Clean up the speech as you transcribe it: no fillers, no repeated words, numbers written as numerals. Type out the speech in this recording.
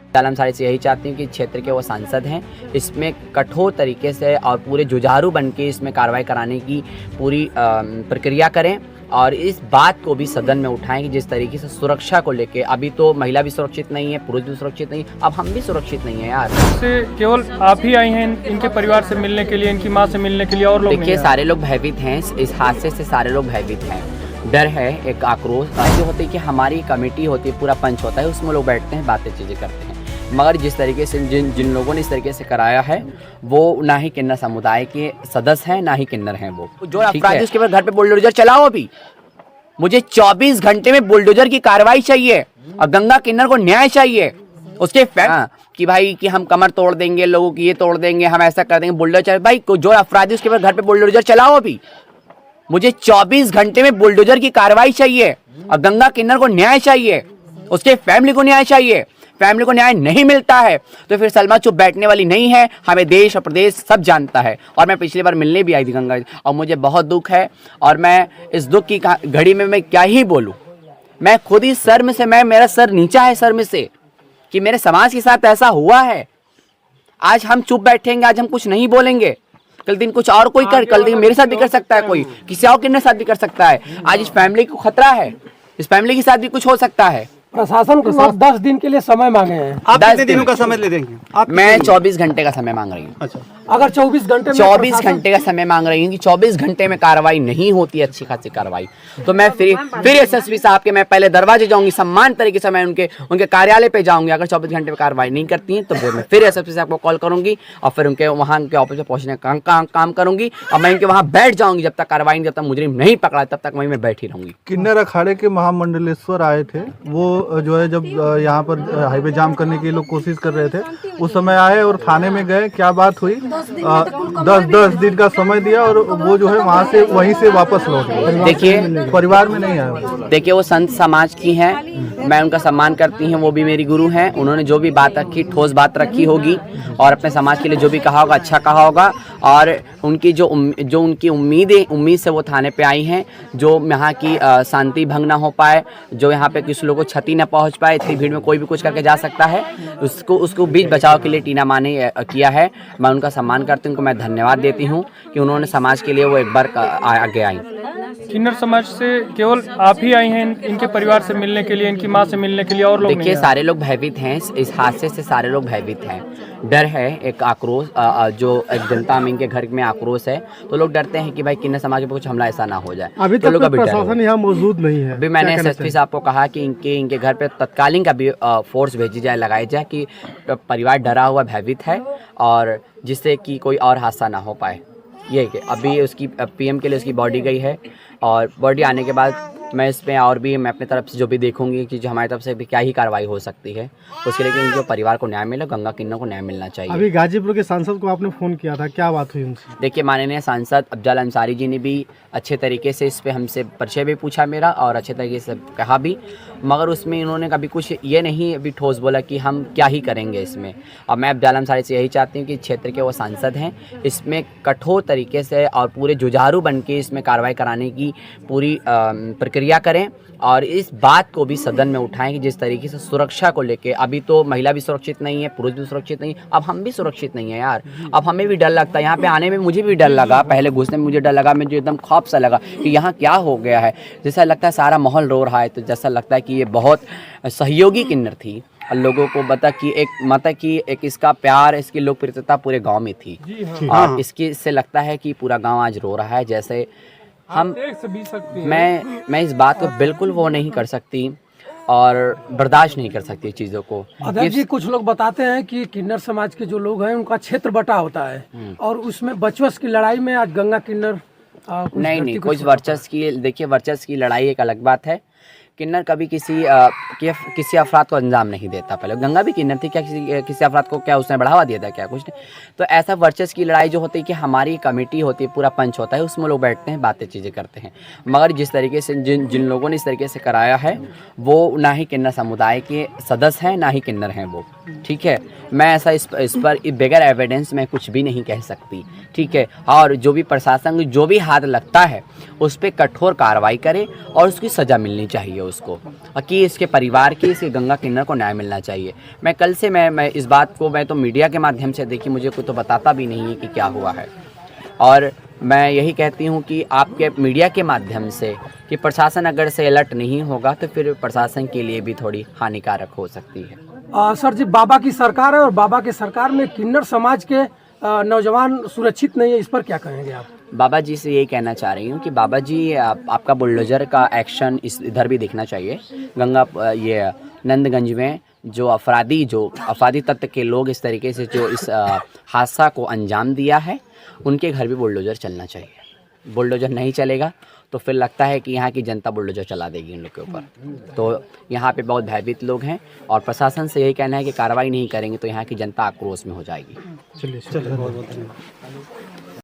सारे से यही चाहती हूँ कि क्षेत्र के वो सांसद हैं, इसमें कठोर तरीके से और पूरे जुझारू बन के इसमें कार्रवाई कराने की पूरी प्रक्रिया करें और इस बात को भी सदन में उठाएं कि जिस तरीके से सुरक्षा को लेके अभी तो महिला भी सुरक्षित नहीं है, पुरुष भी सुरक्षित नहीं, अब हम भी सुरक्षित नहीं है यार। से केवल आप ही आई हैं इनके परिवार से मिलने के लिए, इनकी माँ से मिलने के लिए, और लोग देखिए सारे लोग भयभीत हैं, इस हादसे से सारे लोग भयभीत हैं। डर है, एक आक्रोश जो होती है कि हमारी कमेटी होती है, पूरा पंच होता है, उसमें लोग बैठते हैं, बातें चीज़ें करते हैं, मगर जिस तरीके से जिन लोगों ने इस तरीके से कराया है वो ना ही किन्नर समुदाय के सदस्य हैं, ना ही किन्नर हैं। वो जो अपराधी उसके बाद घर पे बुलडोजर चलाओ, अभी मुझे 24 घंटे में बुलडोजर की कार्रवाई चाहिए और गंगा किन्नर को न्याय चाहिए। उसके कि भाई कि हम कमर तोड़ देंगे, लोगों की ये तोड़ देंगे, हम ऐसा कर देंगे, बुलडोजर भाई जो अपराधी उसके बाद घर पे बुलडोजर चलाओ, अभी मुझे 24 घंटे में बुलडोजर की कार्रवाई चाहिए और गंगा किन्नर को न्याय चाहिए, उसके फैमिली को न्याय चाहिए। फैमिली को न्याय नहीं मिलता है तो फिर सलमा चुप बैठने वाली नहीं है, हमें देश और प्रदेश सब जानता है। और मैं पिछली बार मिलने भी आई थी गंगा और मुझे बहुत दुख है और मैं इस दुख की घड़ी में मैं क्या ही बोलूं। मैं खुद ही शर्म से, मेरा सर नीचा है शर्म से कि मेरे समाज के साथ ऐसा हुआ है। आज हम चुप बैठेंगे, आज हम कुछ नहीं बोलेंगे, कल दिन कुछ और कोई कल दिन मेरे साथ भी कर सकता है, कोई किसी और के साथ भी कर सकता है। आज इस फैमिली को खतरा है, इस फैमिली के साथ भी कुछ हो सकता है। प्रशासन के साथ 10 दिन के लिए समय मांगे हैं। आप कितने दिनों का समय ले देंगे? मैं 24 घंटे का समय मांग रही हूँ। अच्छा, अगर 24 घंटे का समय मांग रही हूँ कि 24 घंटे में कार्रवाई नहीं होती, अच्छी खासी कार्रवाई, तो मैं फिर एसएसपी साहब के मैं पहले दरवाजे जाऊंगी, सम्मान तरीके से मैं उनके कार्यालय पे जाऊंगी। अगर 24 घंटे में कार्रवाई नहीं करती है तो फिर मैं फिर एसएसपी साहब को कॉल करूंगी और फिर उनके वहाँ उनके ऑफिस में पहुंचने का काम करूंगी और मैं उनके वहाँ बैठ जाऊंगी जब तक कार्रवाई, जब तक मुजरिम नहीं पकड़ा तब तक वहीं मैं बैठी रहूंगी। किन्नर अखाड़े के महामंडलेश्वर आए थे, वो जो है जब यहाँ पर हाईवे जाम करने की लोग कोशिश कर रहे थे, उस समय आए और थाने में गए। क्या बात हुई? 10 दिन का समय दिया और वो जो है वहीं से वापस लौट गए। देखिए परिवार में नहीं आया। देखिए वो संत समाज की हैं, मैं उनका सम्मान करती हैं, वो भी मेरी गुरु हैं। उन्होंने जो भी बात रखी, ठोस बात रखी होगी और अपने समाज के लिए जो भी कहा होगा अच्छा कहा होगा। और उनकी जो उनकी उम्मीद से वो थाने पे आई हैं, जो यहाँ की शांति भंग ना हो पाए, जो यहाँ पे किसी लोगों को क्षति न पहुँच पाए। इतनी भीड़ में कोई भी कुछ करके जा सकता है, उसको बीच बचाव के लिए टीना माँ ने किया है। मैं उनका सम्मान करती हूँ, उनको मैं धन्यवाद देती हूँ कि उन्होंने समाज के लिए वो एक बार आगे आई। किन्नर समाज से केवल आप ही आई हैं इनके परिवार से मिलने के लिए, इनकी माँ से मिलने के लिए, और लोग देखिए सारे लोग भयभीत हैं, इस हादसे से सारे लोग भयभीत हैं। डर है, एक आक्रोश जो एक जनता में इनके घर में आक्रोश है, तो लोग डरते हैं कि भाई किन्नर समाज पे कुछ हमला ऐसा ना हो जाए। अभी तक प्रशासन यहाँ मौजूद नहीं है। अभी मैंने एसएसपी साहब को कहा कि इनके घर पे तत्कालीन का भी फोर्स भेजी जाए, लगाई जाए कि परिवार डरा हुआ भयभीत है और जिससे कि कोई और हादसा ना हो पाए। ये कि अभी उसकी पीएम के लिए उसकी बॉडी गई है और बॉडी आने के बाद मैं इसमें और भी मैं अपने तरफ से जो भी देखूंगी कि जो हमारी तरफ से भी क्या ही कार्रवाई हो सकती है उसके लिए कि इनके परिवार को न्याय मिले, गंगा किन्नर को न्याय मिलना चाहिए। अभी गाजीपुर के सांसद को आपने फ़ोन किया था, क्या बात हुई उनसे? देखिए माननीय सांसद अफजल अंसारी जी ने भी अच्छे तरीके से इस पर हमसे परिचय भी पूछा मेरा और अच्छे तरीके से कहा भी, मगर उसमें इन्होंने कभी कुछ ये नहीं अभी ठोस बोला कि हम क्या ही करेंगे इसमें। और मैं अफजल अंसारी से यही चाहती हूँ कि क्षेत्र के वो सांसद हैं, इसमें कठोर तरीके से और पूरे जुझारू बन के इसमें कार्रवाई कराने की पूरी प्रक्रिया करें और इस बात को भी सदन में उठाएं कि जिस तरीके से सुरक्षा को लेके अभी तो महिला भी सुरक्षित नहीं है, पुरुष भी सुरक्षित नहीं, अब हम भी सुरक्षित नहीं है यार। अब हमें भी डर लगता है, यहाँ पे आने में मुझे भी डर लगा, पहले घुसने में मुझे डर लगा, मुझे एकदम खौफ सा लगा कि यहाँ क्या हो गया है। जैसा लगता है सारा माहौल रो रहा है, तो जैसा लगता है कि ये बहुत सहयोगी किन्नर थी और लोगों को बता कि एक इसका प्यार, इसकी लोकप्रियता पूरे गाँव में थी और इससे लगता है कि पूरा गाँव आज रो रहा है। जैसे हम मैं इस बात को बिल्कुल वो नहीं कर सकती और बर्दाश्त नहीं कर सकती चीज़ों को। अध्यक्ष जी, कुछ लोग बताते हैं कि किन्नर समाज के जो लोग हैं उनका क्षेत्र बटा होता है और उसमें वर्चस्व की लड़ाई में आज गंगा किन्नर नहीं कोई वर्चस्व की, देखिए वर्चस्व की लड़ाई एक अलग बात है। किन्नर कभी किसी अफराद को अंजाम नहीं देता। पहले गंगा भी किन्नर थी, क्या किसी अफराद को क्या उसने बढ़ावा दिया था? क्या कुछ नहीं। तो ऐसा वर्चस्व की लड़ाई जो होती है कि हमारी कमेटी होती है, पूरा पंच होता है, उसमें लोग बैठते हैं, बातें चीज़ें करते हैं, मगर जिस तरीके से जिन लोगों ने इस तरीके से कराया है वो ना ही किन्नर समुदाय के सदस्य हैं, ना ही किन्नर हैं वो। ठीक है, मैं ऐसा इस पर बगैर एविडेंस मैं कुछ भी नहीं कह सकती। ठीक है, और जो भी प्रशासन जो भी हाथ लगता है उस पर कठोर कार्रवाई करे और उसकी सज़ा मिलनी चाहिए उसको, और कि इसके परिवार की, इसके गंगा किन्नर को न्याय मिलना चाहिए। मैं कल से मैं इस बात को मैं तो मीडिया के माध्यम से देखी, मुझे कोई तो बताता भी नहीं है कि क्या हुआ है। और मैं यही कहती हूँ कि आपके मीडिया के माध्यम से कि प्रशासन अगर से अलर्ट नहीं होगा तो फिर प्रशासन के लिए भी थोड़ी हानिकारक हो सकती है। सर जी, बाबा की सरकार है और बाबा के सरकार में किन्नर समाज के नौजवान सुरक्षित नहीं है, इस पर क्या कहेंगे आप? बाबा जी से यही कहना चाह रही हूँ कि बाबा जी आपका बुलडोजर का एक्शन इधर भी देखना चाहिए। गंगा ये नंदगंज में जो अफराधी तत्व के लोग इस तरीके से जो इस हादसा को अंजाम दिया है, उनके घर भी बुलडोजर चलना चाहिए। बुलडोजर नहीं चलेगा तो फिर लगता है कि यहाँ की जनता बुलडोजर चला देगी इन लोग के ऊपर। तो यहाँ पे बहुत भयभीत लोग हैं और प्रशासन से यही कहना है कि कार्रवाई नहीं करेंगे तो यहाँ की जनता आक्रोश में हो जाएगी। चलिए बहुत बहुत धन्यवाद।